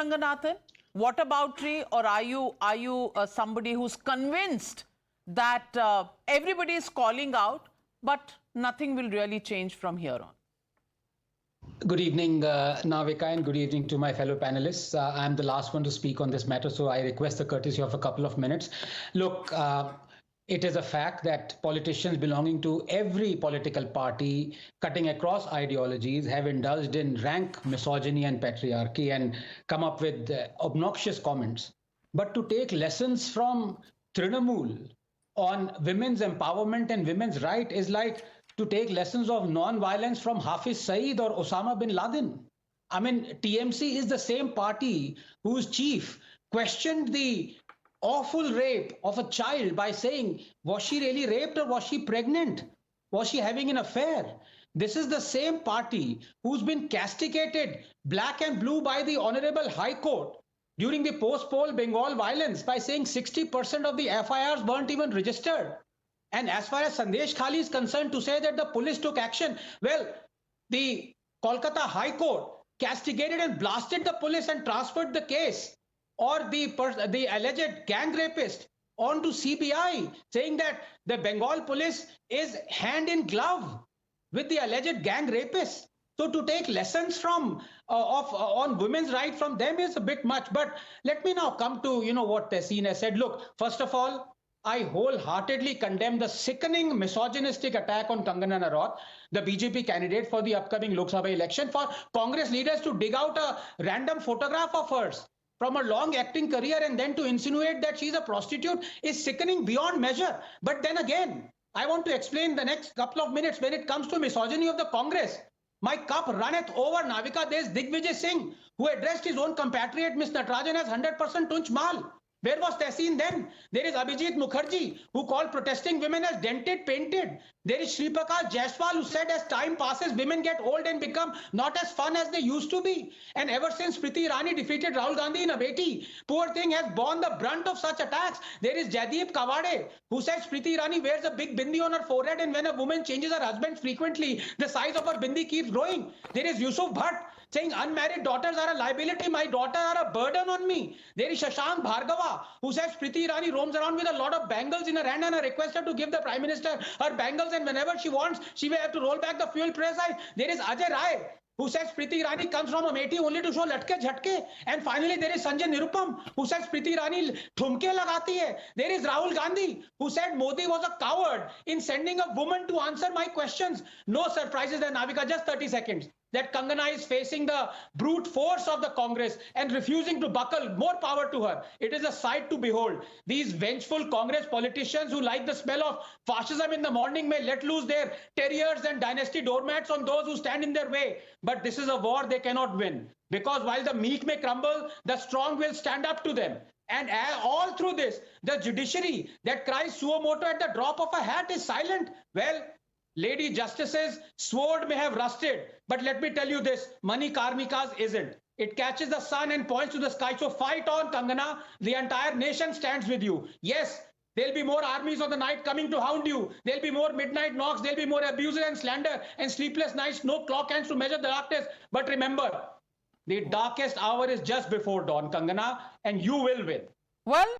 Ranganathan, whataboutery, or are you somebody who's convinced that everybody is calling out, but nothing will really change from here on? Good evening, Navika, and good evening to my fellow panelists. I'm the last one to speak on this matter, so I request the courtesy of a couple of minutes. Look, it is a fact that politicians belonging to every political party, cutting across ideologies, have indulged in rank misogyny and patriarchy and come up with obnoxious comments. But to take lessons from Trinamool on women's empowerment and women's right is like to take lessons of non-violence from Hafiz Saeed or Osama bin Laden. I mean, TMC is the same party whose chief questioned the awful rape of a child by saying, was she really raped or was she pregnant? Was she having an affair? This is the same party who's been castigated black and blue by the Honorable High Court during the post-poll Bengal violence by saying 60% of the FIRs weren't even registered. And as far as Sandesh Khali is concerned, to say that the police took action, well, the Kolkata High Court castigated and blasted the police and transferred the case, or the alleged gang rapist onto CBI, saying that the Bengal police is hand in glove with the alleged gang rapist. So to take lessons from on women's rights from them is a bit much. But let me now come to what Tehseen has said. Look, first of all, I wholeheartedly condemn the sickening misogynistic attack on Kangana Ranaut, the BJP candidate for the upcoming Lok Sabha election, for Congress leaders to dig out a random photograph of hers from a long acting career and then to insinuate that she's a prostitute is sickening beyond measure. But then again, I want to explain the next couple of minutes when it comes to misogyny of the Congress. My cup runneth over, Navika. There's Digvijaya Singh, who addressed his own compatriot, Miss Natarajan, as 100% tunch maal. Where was Tehseen then? There is Abhijit Mukherjee, who called protesting women as dented, painted. There is Shripakash Jaiswal, who said as time passes, women get old and become not as fun as they used to be. And ever since Priti Irani defeated Rahul Gandhi in Amethi, poor thing has borne the brunt of such attacks. There is Jaideep Kawade, who says Priti Irani wears a big bindi on her forehead, and when a woman changes her husband frequently, the size of her bindi keeps growing. There is Yusuf Bhatt, saying unmarried daughters are a liability, my daughters are a burden on me. There is Shashank Bhargava, who says Priti Irani roams around with a lot of bangles in her hand and a request her to give the Prime Minister her bangles, and whenever she wants, she will have to roll back the fuel price. There is Ajay Rai, who says Priti Irani comes from Amethi only to show latke jhatke. And finally, there is Sanjay Nirupam, who says Priti Irani thumke lagati hai. There is Rahul Gandhi, who said Modi was a coward in sending a woman to answer my questions. No surprises there, Navika, just 30 seconds. That Kangana is facing the brute force of the Congress and refusing to buckle. More power to her. It is a sight to behold. These vengeful Congress politicians who like the smell of fascism in the morning may let loose their terriers and dynasty doormats on those who stand in their way. But this is a war they cannot win. Because while the meek may crumble, the strong will stand up to them. And all through this, the judiciary that cries suo moto at the drop of a hat is silent. Well, Lady Justice's sword may have rusted, but let me tell you this, Mani Karmika's isn't. It catches the sun and points to the sky. So fight on, Kangana. The entire nation stands with you. Yes, there'll be more armies of the night coming to hound you. There'll be more midnight knocks. There'll be more abuses and slander and sleepless nights. No clock hands to measure the darkness. But remember, the darkest hour is just before dawn, Kangana, and you will win. Well,